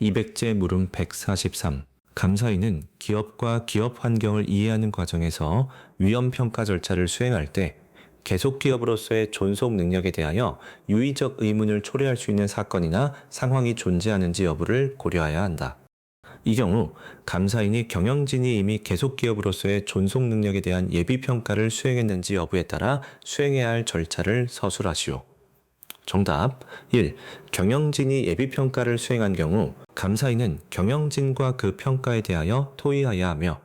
200제 물음 143. 감사인은 기업과 기업 환경을 이해하는 과정에서 위험평가 절차를 수행할 때 계속 기업으로서의 존속 능력에 대하여 유의적 의문을 초래할 수 있는 사건이나 상황이 존재하는지 여부를 고려해야 한다. 이 경우 감사인이 경영진이 이미 계속 기업으로서의 존속 능력에 대한 예비평가를 수행했는지 여부에 따라 수행해야 할 절차를 서술하시오. 정답 1. 경영진이 예비평가를 수행한 경우 감사인은 경영진과 그 평가에 대하여 토의하여야 하며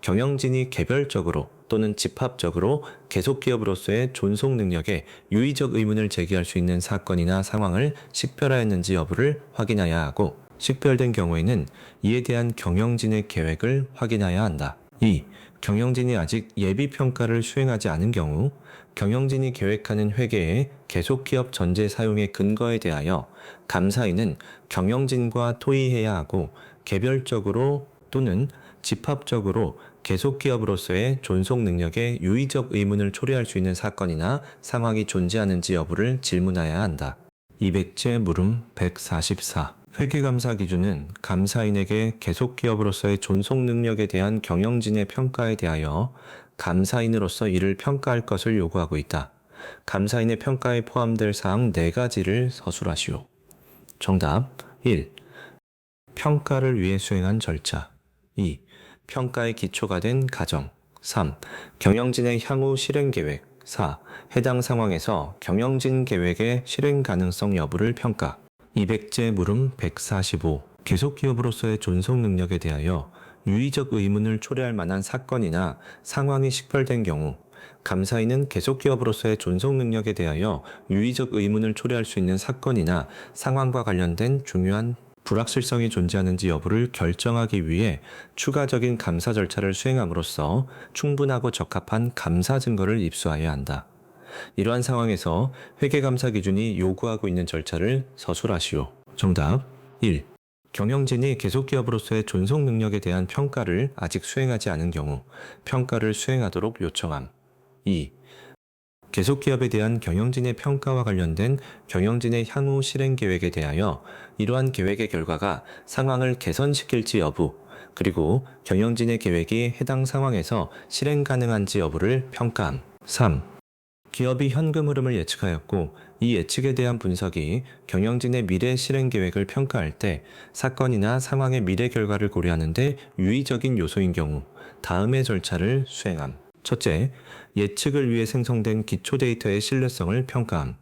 경영진이 개별적으로 또는 집합적으로 계속기업으로서의 존속 능력에 유의적 의문을 제기할 수 있는 사건이나 상황을 식별하였는지 여부를 확인해야 하고 식별된 경우에는 이에 대한 경영진의 계획을 확인해야 한다. 2. 경영진이 아직 예비평가를 수행하지 않은 경우 경영진이 계획하는 회계의 계속기업 전제 사용의 근거에 대하여 감사인은 경영진과 토의해야 하고 개별적으로 또는 집합적으로 계속기업으로서의 존속 능력에 유의적 의문을 초래할 수 있는 사건이나 상황이 존재하는지 여부를 질문해야 한다. 200제 물음 144. 회계감사 기준은 감사인에게 계속기업으로서의 존속 능력에 대한 경영진의 평가에 대하여 감사인으로서 이를 평가할 것을 요구하고 있다. 감사인의 평가에 포함될 사항 4가지를 서술하시오. 정답 1. 평가를 위해 수행한 절차. 2. 평가의 기초가 된 가정. 3. 경영진의 향후 실행 계획. 4. 해당 상황에서 경영진 계획의 실행 가능성 여부를 평가. 200제 물음 145. 계속기업으로서의 존속 능력에 대하여 유의적 의문을 초래할 만한 사건이나 상황이 식별된 경우 감사인은 계속기업으로서의 존속 능력에 대하여 유의적 의문을 초래할 수 있는 사건이나 상황과 관련된 중요한 불확실성이 존재하는지 여부를 결정하기 위해 추가적인 감사 절차를 수행함으로써 충분하고 적합한 감사 증거를 입수해야 한다. 이러한 상황에서 회계감사 기준이 요구하고 있는 절차를 서술하시오. 정답 1. 경영진이 계속기업으로서의 존속 능력에 대한 평가를 아직 수행하지 않은 경우 평가를 수행하도록 요청함. 2. 계속기업에 대한 경영진의 평가와 관련된 경영진의 향후 실행 계획에 대하여 이러한 계획의 결과가 상황을 개선시킬지 여부, 그리고 경영진의 계획이 해당 상황에서 실행 가능한지 여부를 평가함. 3. 기업이 현금 흐름을 예측하였고 이 예측에 대한 분석이 경영진의 미래 실행 계획을 평가할 때 사건이나 상황의 미래 결과를 고려하는 데 유의적인 요소인 경우 다음의 절차를 수행함. 첫째, 예측을 위해 생성된 기초 데이터의 신뢰성을 평가함.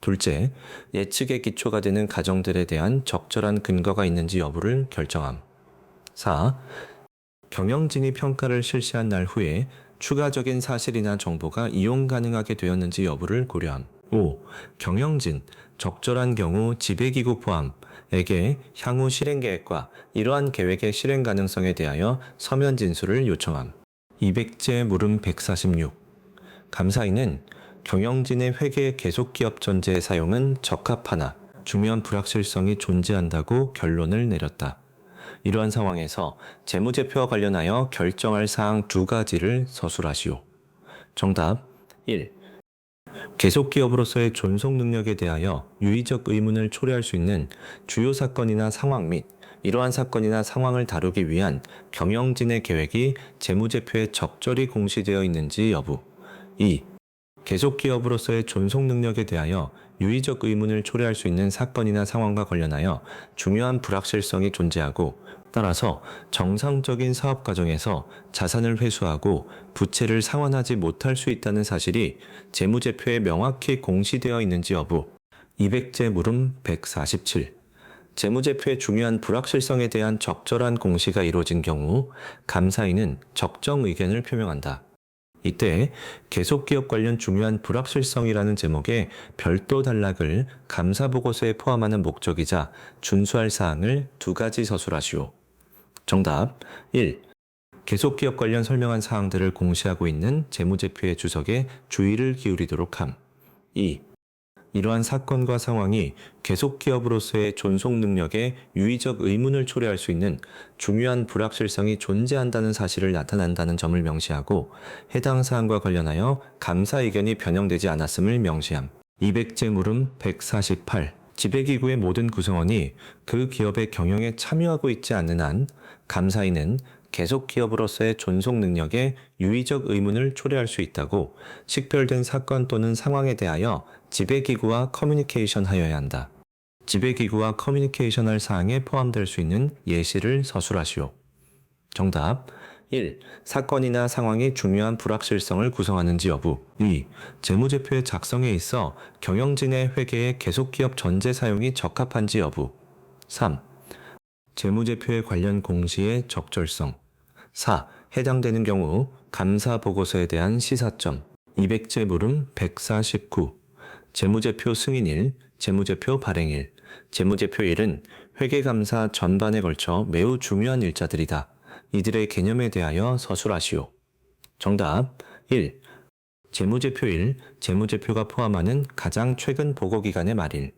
둘째, 예측의 기초가 되는 가정들에 대한 적절한 근거가 있는지 여부를 결정함. 4. 경영진이 평가를 실시한 날 후에 추가적인 사실이나 정보가 이용 가능하게 되었는지 여부를 고려함. 5. 경영진, 적절한 경우 지배기구 포함에게 향후 실행 계획과 이러한 계획의 실행 가능성에 대하여 서면 진술을 요청함. 200제 물음 146. 감사인은 경영진의 회계 계속기업 전제의 사용은 적합하나 중요한 불확실성이 존재한다고 결론을 내렸다. 이러한 상황에서 재무제표와 관련하여 결정할 사항 2가지를 서술하시오. 정답 1. 계속기업으로서의 존속 능력에 대하여 유의적 의문을 초래할 수 있는 주요 사건이나 상황 및 이러한 사건이나 상황을 다루기 위한 경영진의 계획이 재무제표에 적절히 공시되어 있는지 여부. 2. 계속기업으로서의 존속 능력에 대하여 유의적 의문을 초래할 수 있는 사건이나 상황과 관련하여 중요한 불확실성이 존재하고 따라서 정상적인 사업 과정에서 자산을 회수하고 부채를 상환하지 못할 수 있다는 사실이 재무제표에 명확히 공시되어 있는지 여부. 200제 물음 147. 재무제표의 중요한 불확실성에 대한 적절한 공시가 이루어진 경우 감사인은 적정 의견을 표명한다. 이때 계속기업 관련 중요한 불확실성이라는 제목의 별도 단락을 감사보고서에 포함하는 목적이자 준수할 사항을 2가지 서술하시오. 정답 1. 계속기업 관련 설명한 사항들을 공시하고 있는 재무제표의 주석에 주의를 기울이도록 함. 2. 이러한 사건과 상황이 계속기업으로서의 존속 능력에 유의적 의문을 초래할 수 있는 중요한 불확실성이 존재한다는 사실을 나타낸다는 점을 명시하고 해당 사항과 관련하여 감사 의견이 변형되지 않았음을 명시함. 200제 물음 148. 지배기구의 모든 구성원이 그 기업의 경영에 참여하고 있지 않는 한 감사인은 계속 기업으로서의 존속 능력에 유의적 의문을 초래할 수 있다고 식별된 사건 또는 상황에 대하여 지배기구와 커뮤니케이션 하여야 한다. 지배기구와 커뮤니케이션할 사항에 포함될 수 있는 예시를 서술하시오. 정답 1. 사건이나 상황이 중요한 불확실성을 구성하는지 여부. 2. 재무제표의 작성에 있어 경영진의 회계에 계속기업 전제 사용이 적합한지 여부. 3. 재무제표에 관련 공시의 적절성. 4. 해당되는 경우 감사 보고서에 대한 시사점. 200제 물음 149. 재무제표 승인일, 재무제표 발행일. 재무제표일은 회계감사 전반에 걸쳐 매우 중요한 일자들이다. 이들의 개념에 대하여 서술하시오. 정답 1. 재무제표일, 재무제표가 포함하는 가장 최근 보고기간의 말일.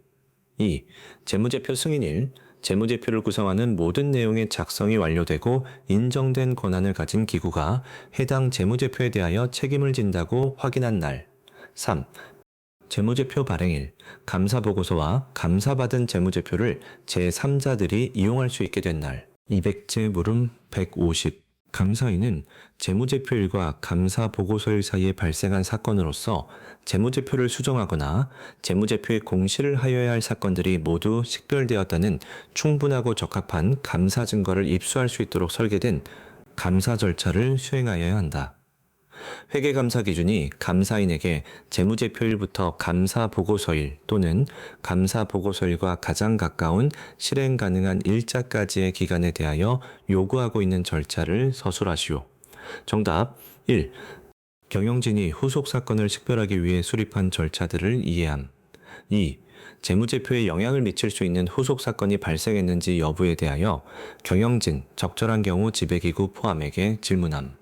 2. 재무제표 승인일, 재무제표를 구성하는 모든 내용의 작성이 완료되고 인정된 권한을 가진 기구가 해당 재무제표에 대하여 책임을 진다고 확인한 날. 3. 재무제표 발행일, 감사보고서와 감사받은 재무제표를 제3자들이 이용할 수 있게 된 날. 200제 물음 150. 감사인은 재무제표일과 감사보고서일 사이에 발생한 사건으로서 재무제표를 수정하거나 재무제표의 공시를 하여야 할 사건들이 모두 식별되었다는 충분하고 적합한 감사 증거를 입수할 수 있도록 설계된 감사 절차를 수행하여야 한다. 회계감사 기준이 감사인에게 재무제표일부터 감사보고서일 또는 감사보고서일과 가장 가까운 실행 가능한 일자까지의 기간에 대하여 요구하고 있는 절차를 서술하시오. 정답 1. 경영진이 후속 사건을 식별하기 위해 수립한 절차들을 이해함. 2. 재무제표에 영향을 미칠 수 있는 후속 사건이 발생했는지 여부에 대하여 경영진, 적절한 경우 지배기구 포함에게 질문함.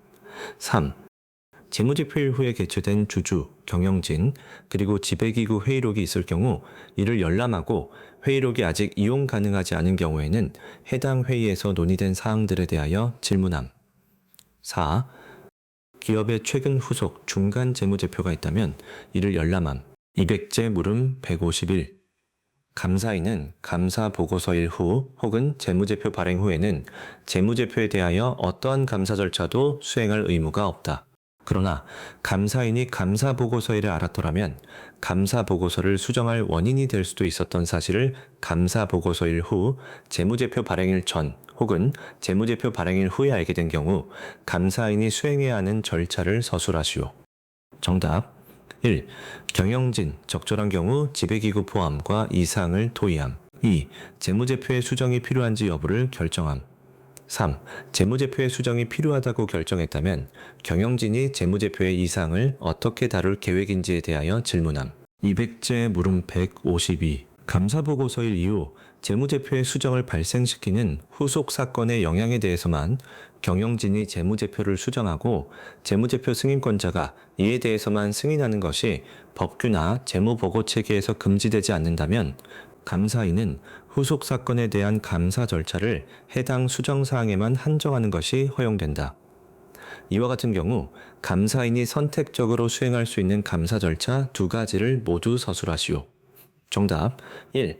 3. 재무제표일 후에 개최된 주주, 경영진, 그리고 지배기구 회의록이 있을 경우 이를 열람하고 회의록이 아직 이용 가능하지 않은 경우에는 해당 회의에서 논의된 사항들에 대하여 질문함. 4. 기업의 최근 후속, 중간 재무제표가 있다면 이를 열람함. 200제 물음 151. 감사인은 감사보고서일 후 혹은 재무제표 발행 후에는 재무제표에 대하여 어떠한 감사 절차도 수행할 의무가 없다. 그러나 감사인이 감사보고서일을 알았더라면 감사보고서를 수정할 원인이 될 수도 있었던 사실을 감사보고서일 후, 재무제표 발행일 전 혹은 재무제표 발행일 후에 알게 된 경우 감사인이 수행해야 하는 절차를 서술하시오. 정답 1. 경영진, 적절한 경우 지배기구 포함과 이 사항을 토의함. 2. 재무제표의 수정이 필요한지 여부를 결정함. 3. 재무제표의 수정이 필요하다고 결정했다면 경영진이 재무제표의 이 사항을 어떻게 다룰 계획인지에 대하여 질문함. 200제 물음 152. 감사보고서일 이후 재무제표의 수정을 발생시키는 후속 사건의 영향에 대해서만 경영진이 재무제표를 수정하고 재무제표 승인권자가 이에 대해서만 승인하는 것이 법규나 재무보고체계에서 금지되지 않는다면 감사인은 후속 사건에 대한 감사 절차를 해당 수정사항에만 한정하는 것이 허용된다. 이와 같은 경우 감사인이 선택적으로 수행할 수 있는 감사 절차 두 가지를 모두 서술하시오. 정답 1.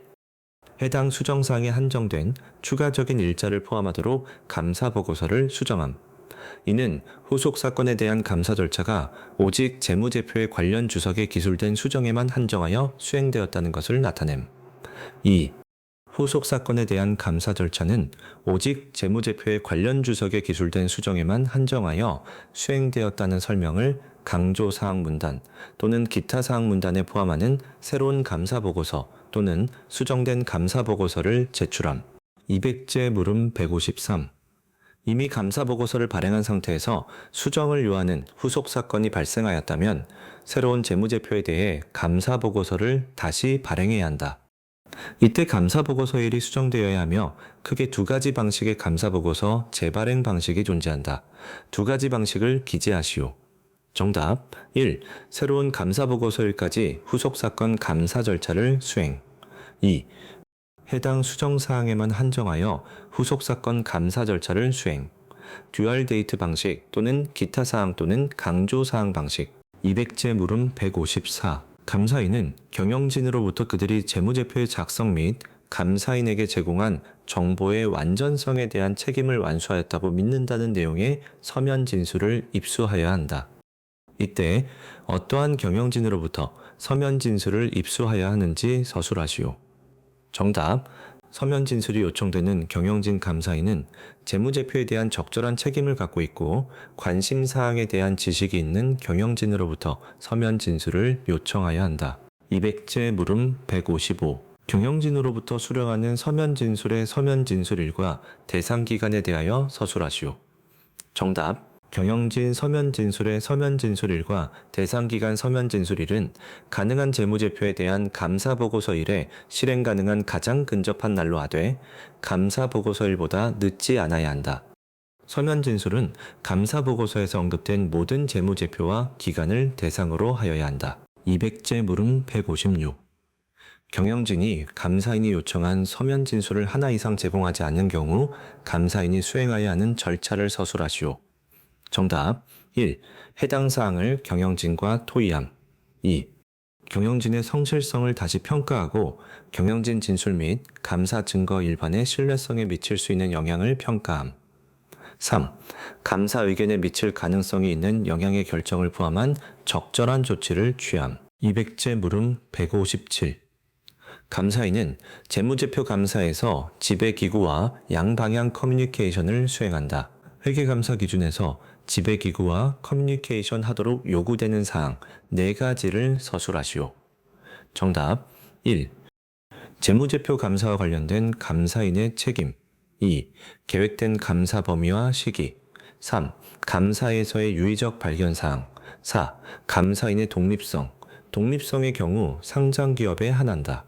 해당 수정사항에 한정된 추가적인 일자를 포함하도록 감사 보고서를 수정함. 이는 후속 사건에 대한 감사 절차가 오직 재무제표의 관련 주석에 기술된 수정에만 한정하여 수행되었다는 것을 나타냄. 2. 후속 사건에 대한 감사 절차는 오직 재무제표의 관련 주석에 기술된 수정에만 한정하여 수행되었다는 설명을 강조사항 문단 또는 기타 사항 문단에 포함하는 새로운 감사 보고서 또는 수정된 감사 보고서를 제출함. 200제 물음 153. 이미 감사 보고서를 발행한 상태에서 수정을 요하는 후속 사건이 발생하였다면 새로운 재무제표에 대해 감사 보고서를 다시 발행해야 한다. 이때 감사보고서일이 수정되어야 하며 크게 두 가지 방식의 감사보고서 재발행 방식이 존재한다. 두 가지 방식을 기재하시오. 정답 1. 새로운 감사보고서일까지 후속사건 감사 절차를 수행. 2. 해당 수정사항에만 한정하여 후속사건 감사 절차를 수행. 듀얼 데이트 방식 또는 기타 사항 또는 강조사항 방식. 200제 물음 154. 감사인은 경영진으로부터 그들이 재무제표의 작성 및 감사인에게 제공한 정보의 완전성에 대한 책임을 완수하였다고 믿는다는 내용의 서면 진술을 입수하여야 한다. 이때 어떠한 경영진으로부터 서면 진술을 입수하여야 하는지 서술하시오. 정답. 서면 진술이 요청되는 경영진 감사인은 재무제표에 대한 적절한 책임을 갖고 있고 관심 사항에 대한 지식이 있는 경영진으로부터 서면 진술을 요청하여야 한다. 200제 물음 155. 경영진으로부터 수령하는 서면 진술의 서면 진술일과 대상 기간에 대하여 서술하시오. 정답. 경영진 서면 진술의 서면 진술일과 대상 기간 서면 진술일은 가능한 재무제표에 대한 감사 보고서일에 실행 가능한 가장 근접한 날로 하되 감사 보고서일보다 늦지 않아야 한다. 서면 진술은 감사 보고서에서 언급된 모든 재무제표와 기간을 대상으로 하여야 한다. 200제 물음 156. 경영진이 감사인이 요청한 서면 진술을 하나 이상 제공하지 않는 경우 감사인이 수행해야 하는 절차를 서술하시오. 정답. 1. 해당 사항을 경영진과 토의함. 2. 경영진의 성실성을 다시 평가하고 경영진 진술 및 감사 증거 일반의 신뢰성에 미칠 수 있는 영향을 평가함. 3. 감사 의견에 미칠 가능성이 있는 영향의 결정을 포함한 적절한 조치를 취함. 200제 물음 157. 감사인은 재무제표 감사에서 지배기구와 양방향 커뮤니케이션을 수행한다. 회계감사 기준에서 지배기구와 커뮤니케이션 하도록 요구되는 사항 4가지를 서술하시오. 정답. 1. 재무제표 감사와 관련된 감사인의 책임. 2. 계획된 감사 범위와 시기. 3. 감사에서의 유의적 발견사항. 4. 감사인의 독립성. 독립성의 경우 상장기업에 한한다.